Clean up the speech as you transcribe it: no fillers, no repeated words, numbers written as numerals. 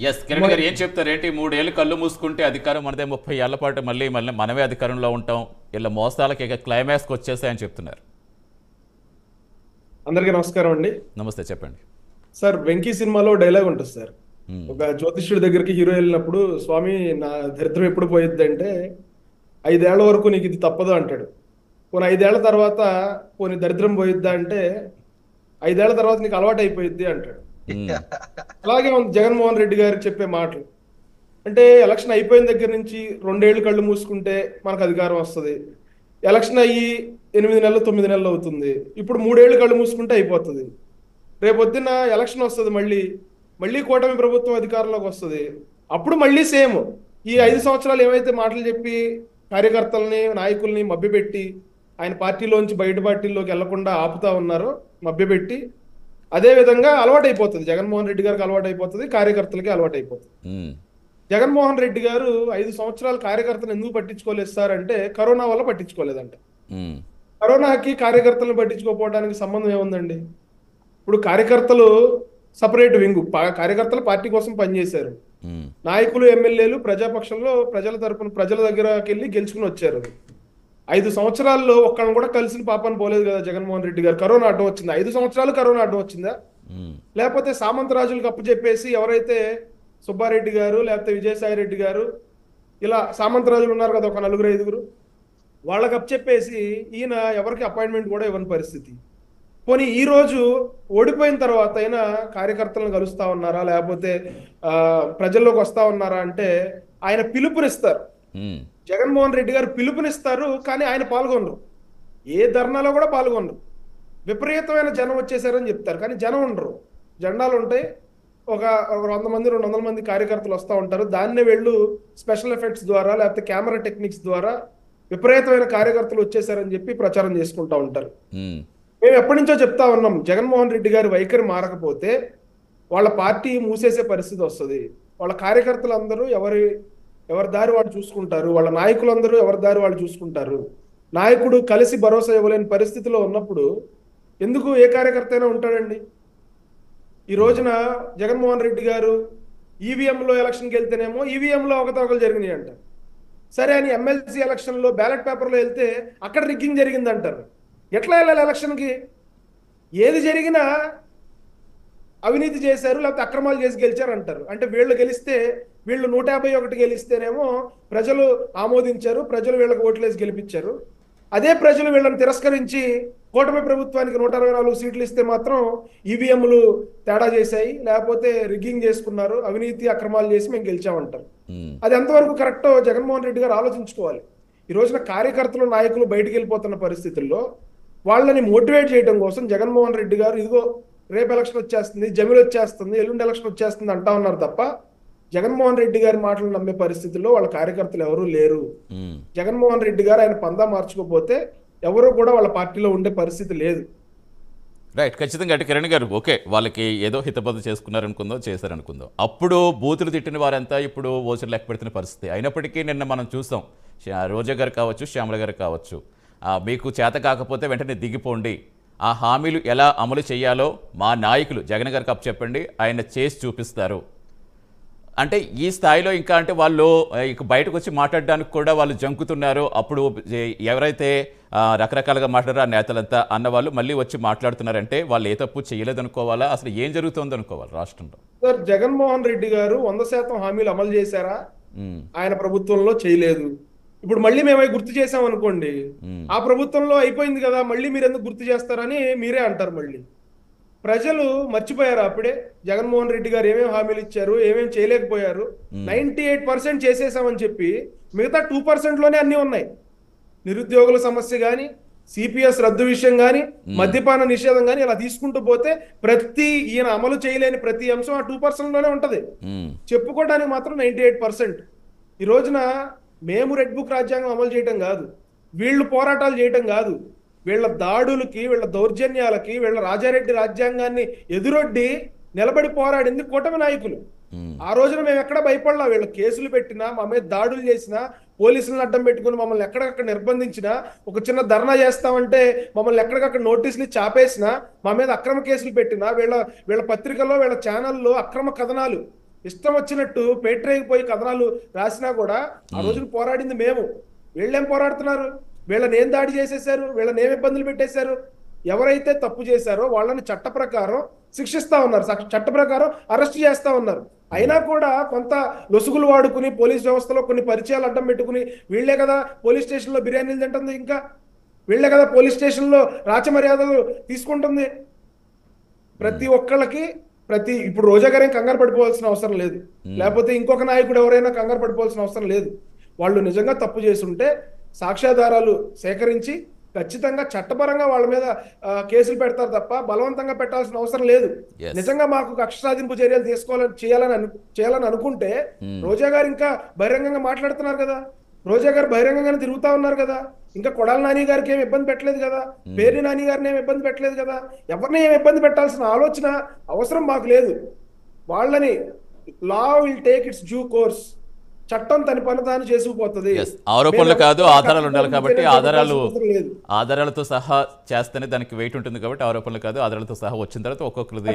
Yes Kiran గారు ఏం చెప్తారు ఏంటి? 3 ఏళ్ళు కళ్ళు మూసుకుంటే అధికారం మనదే, 30 ఏళ్ల పాటు మళ్ళీ మళ్ళీ మనమే అధికారంలో ఉంటాం, ఇలా మోసాలకి ఇక క్లైమాక్స్కి వచ్చేసాయని చెప్తున్నారు. అందరికీ నమస్కారం అండి. నమస్తే, చెప్పండి. సార్, వెంకీ సినిమాలో డైలాగ్ ఉంటుంది సార్. ఉమ్, ఒక జ్యోతిష్యుడి దగ్గరికి హీరో వెళ్ళినప్పుడు, స్వామి నా దరిద్రం ఎప్పుడు పోయిద్ది అంటే, 5 ఏళ్ల వరకు నీకు ఇది తప్పదు అంటాడు. పోనీ 5 ఏళ్ల తర్వాత పోనీ దరిద్రం పోయిద్దా అంటే, 5 ఏళ్ల తర్వాత నీకు అలవాటు అయిపోయిద్ది అంటాడు. ఉమ్, అలాగే ఉంది జగన్మోహన్ రెడ్డి గారు చెప్పే మాటలు. అంటే ఎలక్షన్ అయిపోయిన దగ్గర నుంచి 2 ఏళ్ళు కళ్ళు మూసుకుంటే మనకు అధికారం వస్తుంది. ఎలక్షన్ అయ్యి 8 నెలలు 9 నెలలు అవుతుంది. ఇప్పుడు 3 ఏళ్ళు కళ్ళు మూసుకుంటే అయిపోతుంది. రేపొద్దున ఎలక్షన్ వస్తుంది, మళ్ళీ మళ్ళీ కూటమి ప్రభుత్వం అధికారంలోకి వస్తుంది. అప్పుడు మళ్ళీ సేమ్ ఈ 5 సంవత్సరాలు ఏవైతే మాటలు చెప్పి కార్యకర్తల్ని నాయకుల్ని మభ్యపెట్టి ఆయన పార్టీలోంచి బయట పార్టీల్లోకి వెళ్లకుండా ఆపుతా ఉన్నారో, మభ్యపెట్టి అదే విధంగా అలవాటు అయిపోతుంది. జగన్మోహన్ రెడ్డి గారికి అలవాటు అయిపోతుంది, కార్యకర్తలకి అలవాటు అయిపోతుంది. ఉమ్, జగన్మోహన్ రెడ్డి గారు 5 సంవత్సరాలు కార్యకర్తలు ఎందుకు పట్టించుకోలేదు సార్ అంటే, కరోనా వల్ల పట్టించుకోలేదంట. ఉమ్, కరోనాకి కార్యకర్తలను పట్టించుకోకపోవడానికి సంబంధం ఏముందండి? ఇప్పుడు కార్యకర్తలు సపరేట్ వింగు, కార్యకర్తలు పార్టీ కోసం పనిచేశారు. ఉమ్, నాయకులు ఎమ్మెల్యేలు ప్రజాపక్షంలో ప్రజల తరపున ప్రజల దగ్గరకి వెళ్ళి గెలుచుకుని వచ్చారు. 5 సంవత్సరాల్లో ఒక్కళ్ళని కూడా కలిసిన పాపని పోలేదు కదా జగన్మోహన్ రెడ్డి గారు. కరోనా అడ్డం వచ్చిందా? 5 సంవత్సరాలు కరోనా అడ్డం వచ్చిందా? ఉమ్, లేకపోతే సామంతరాజులకు అప్పచెప్పేసి ఎవరైతే సుబ్బారెడ్డి గారు లేకపోతే విజయసాయి రెడ్డి గారు, ఇలా సామంతరాజులు ఉన్నారు కదా, ఒక 4-5 వాళ్ళకి అప్పచెప్పేసి ఈయన ఎవరికి అపాయింట్మెంట్ కూడా ఇవ్వని పరిస్థితి. పోనీ ఈ రోజు ఓడిపోయిన తర్వాత అయినా కార్యకర్తలను కలుస్తా ఉన్నారా, లేకపోతే ప్రజల్లోకి వస్తా ఉన్నారా అంటే, ఆయన పిలుపునిస్తారు. ఉమ్, జగన్మోహన్ రెడ్డి గారు పిలుపునిస్తారు, కానీ ఆయన పాల్గొనరు. ఏ ధర్నాలో కూడా పాల్గొనరు. విపరీతమైన జనం వచ్చేసారని చెప్తారు, కానీ జనం ఉండరు. జెండాలు ఉంటాయి, ఒక 100 మంది 200 మంది కార్యకర్తలు వస్తూ ఉంటారు. దాన్నే వెళ్ళు స్పెషల్ ఎఫెక్ట్స్ ద్వారా లేకపోతే కెమెరా టెక్నిక్స్ ద్వారా విపరీతమైన కార్యకర్తలు వచ్చేసారని చెప్పి ప్రచారం చేసుకుంటూ ఉంటారు. ఉమ్, మేము ఎప్పటి నుంచో చెప్తా ఉన్నాం, జగన్మోహన్ రెడ్డి గారి వైఖరి మారకపోతే వాళ్ళ పార్టీ మూసేసే పరిస్థితి వస్తుంది. వాళ్ళ కార్యకర్తలందరూ ఎవరి దారి వాళ్ళు చూసుకుంటారు, వాళ్ళ నాయకులందరూ ఎవరి దారి వాళ్ళు చూసుకుంటారు. నాయకుడు కలిసి భరోసా ఇవ్వలేని పరిస్థితిలో ఉన్నప్పుడు ఎందుకు ఏ కార్యకర్త అయినా ఉంటాడండి? ఈ రోజున జగన్మోహన్ రెడ్డి గారు ఈవీఎంలో ఎలక్షన్కి వెళ్తేనేమో ఈవీఎంలో అవకతవకలు జరిగినాయి అంట. సరే అని ఎమ్మెల్సీ ఎలక్షన్లో బ్యాలెట్ పేపర్లో వెళ్తే అక్కడ రిగ్గింగ్ జరిగింది అంటారు. ఎట్లా వెళ్ళాలి ఎలక్షన్కి? ఏది జరిగినా అవినీతి చేశారు లేకపోతే అక్రమాలు చేసి గెలిచారు అంటారు. అంటే వీళ్ళు గెలిస్తే, వీళ్ళు 151 గెలిస్తేనేమో ప్రజలు ఆమోదించారు, ప్రజలు వీళ్ళకి ఓట్లేసి గెలిపించారు. అదే ప్రజలు వీళ్ళని తిరస్కరించి కూటమి ప్రభుత్వానికి 124 సీట్లు ఇస్తే మాత్రం ఈవీఎంలు తేడా చేశాయి, లేకపోతే రిగ్గింగ్ చేసుకున్నారు, అవినీతి అక్రమాలు చేసి మేము గెలిచామంటారు. ఉమ్, అది ఎంతవరకు కరెక్టో జగన్మోహన్ రెడ్డి గారు ఆలోచించుకోవాలి. ఈ రోజున కార్యకర్తలు నాయకులు బయటికి వెళ్ళిపోతున్న పరిస్థితుల్లో వాళ్ళని మోటివేట్ చేయడం కోసం జగన్మోహన్ రెడ్డి గారు ఇదిగో రేపు ఎలక్షన్ వచ్చేస్తుంది, జమిలి వచ్చేస్తుంది, ఎల్లుండి ఎలక్షన్ వచ్చేస్తుంది అంటా ఉన్నారు తప్ప, జగన్మోహన్ రెడ్డి గారి మాటలు నమ్మే పరిస్థితుల్లో వాళ్ళ కార్యకర్తలు ఎవరూ లేరు. ఉమ్. జగన్మోహన్ రెడ్డి గారు ఆయన పందా మార్చుకోకపోతే ఎవరు కూడా వాళ్ళ పార్టీలో ఉండే పరిస్థితి లేదు. రైట్, ఖచ్చితంగా. అంటే కిరణ్ గారు, ఓకే, వాళ్ళకి ఏదో హితబద్ధ చేసుకున్నారనుకుందాం, చేశారనుకుందాం. అప్పుడు బూతులు తిట్టిన వారంతా ఇప్పుడు ఓచర్ లెక్క పెడుతున్న పరిస్థితి. అయినప్పటికీ నిన్న మనం చూసాం, రోజా గారు కావచ్చు, శ్యామల గారు కావచ్చు, మీకు చేత కాకపోతే వెంటనే దిగిపోండి, ఆ హామీలు ఎలా అమలు చేయాలో మా నాయకులు జగన్ గారికి అప్పచెప్పండి, ఆయన చేసి చూపిస్తారు. అంటే ఈ స్థాయిలో ఇంకా అంటే వాళ్ళు ఇక బయటకు వచ్చి మాట్లాడడానికి కూడా వాళ్ళు జంకుతున్నారు. అప్పుడు ఎవరైతే రకరకాలుగా మాట్లాడారో ఆ నేతలంతా అన్నవాళ్ళు మళ్ళీ వచ్చి మాట్లాడుతున్నారంటే వాళ్ళు ఏ తప్పు చేయలేదనుకోవాలా? అసలు ఏం జరుగుతుంది అనుకోవాలి రాష్ట్రంలో? సార్, జగన్మోహన్ రెడ్డి గారు 100% హామీలు అమలు చేశారా? ఉమ్, ఆయన ప్రభుత్వంలో చేయలేదు. ఇప్పుడు మళ్ళీ మేమై గుర్తు చేసాం అనుకోండి, ఉమ్, ఆ ప్రభుత్వంలో అయిపోయింది కదా, మళ్ళీ మీరు ఎందుకు గుర్తు చేస్తారని మీరే అంటారు. మళ్ళీ ప్రజలు మర్చిపోయారు అప్పుడే జగన్మోహన్ రెడ్డి గారు ఏమేమి హామీలు ఇచ్చారు, ఏమేమి చేయలేకపోయారు. 98% చేసేసామని చెప్పి మిగతా 2%లోనే అన్నీ ఉన్నాయి. నిరుద్యోగుల సమస్య కానీ, సిపిఎస్ రద్దు విషయం కానీ, మద్యపాన నిషేధం కానీ, ఇలా తీసుకుంటూ పోతే ఈయన అమలు చేయలేని ప్రతి అంశం ఆ 2%లోనే ఉంటది. ఉమ్, చెప్పుకోవడానికి మాత్రం 98%. ఈ రోజున మేము రెడ్ బుక్ రాజ్యాంగం అమలు చేయటం కాదు, వీళ్ళు పోరాటాలు చేయటం కాదు, వీళ్ళ దాడులకి, వీళ్ళ దౌర్జన్యాలకి, వీళ్ళ రాజారెడ్డి రాజ్యాంగాన్ని ఎదురొడ్డి నిలబడి పోరాడింది కూటమి నాయకులు. ఆ రోజున మేము ఎక్కడ భయపడలా. వీళ్ళు కేసులు పెట్టినా, మా మీద దాడులు చేసినా, పోలీసులను అడ్డం పెట్టుకుని మమ్మల్ని ఎక్కడికక్కడ నిర్బంధించినా, ఒక చిన్న ధర్నా చేస్తామంటే మమ్మల్ని ఎక్కడికక్కడ నోటీసులు చాపేసినా, మా మీద అక్రమ కేసులు పెట్టినా, వీళ్ళ పత్రికల్లో, వీళ్ళ ఛానల్లో అక్రమ కథనాలు, ఇష్టం వచ్చినట్టు పేట్రేకి పోయి కథనాలు రాసినా కూడా ఆ రోజున పోరాడింది మేము. వీళ్ళేం పోరాడుతున్నారు? వీళ్ళని ఏం దాడి చేసేసారు? వీళ్ళని ఏం ఇబ్బందులు పెట్టేశారు? ఎవరైతే తప్పు చేశారో వాళ్ళని చట్ట ప్రకారం శిక్షిస్తా ఉన్నారు, చట్ట ప్రకారం అరెస్ట్ చేస్తా ఉన్నారు. అయినా కూడా కొంత లొసుగులు వాడుకుని పోలీస్ వ్యవస్థలో కొన్ని పరిచయాలు అడ్డం పెట్టుకుని వీళ్లే కదా పోలీస్ స్టేషన్లో బిర్యానీలు తింటుంది, ఇంకా వీళ్లే కదా పోలీస్ స్టేషన్లో రాచమర్యాదలు తీసుకుంటుంది. ప్రతి ఒక్కళ్ళకి ఇప్పుడు రోజా గారేం కంగారు పడిపోవాల్సిన అవసరం లేదు, లేకపోతే ఇంకొక నాయకుడు ఎవరైనా కంగారు పడిపోవాల్సిన అవసరం లేదు. వాళ్ళు నిజంగా తప్పు చేస్తుంటే సాక్ష్యాధారాలు సేకరించి ఖచ్చితంగా చట్టపరంగా వాళ్ళ మీద కేసులు పెడతారు తప్ప బలవంతంగా పెట్టాల్సిన అవసరం లేదు. నిజంగా మాకు కక్ష సాధింపు చర్యలు చేయాలని అనుకుంటే రోజా గారు ఇంకా బహిరంగంగా మాట్లాడుతున్నారు కదా, రోజా గారు బహిరంగంగానే తిరుగుతా ఉన్నారు కదా, ఇంకా కొడాల నాని గారికి ఏమి ఇబ్బంది పెట్టలేదు కదా, పేర్ని నాని గారిని ఏమి ఇబ్బంది పెట్టలేదు కదా, ఎవరిని ఏమి ఇబ్బంది పెట్టాల్సిన ఆలోచన అవసరం మాకు లేదు. వాళ్ళని law will take its due course, చట్టం తన పని తాను చేసుకుపోతుంది. ఆరోపణలు కాదు, ఆధారాలు ఉండాలి కాబట్టి ఆధారాలతో సహా చేస్తేనే దానికి వెయిట్ ఉంటుంది కాబట్టి ఆరోపణలు కాదు, ఆధారాలతో సహా వచ్చిన తర్వాత ఒక్కొక్కరిది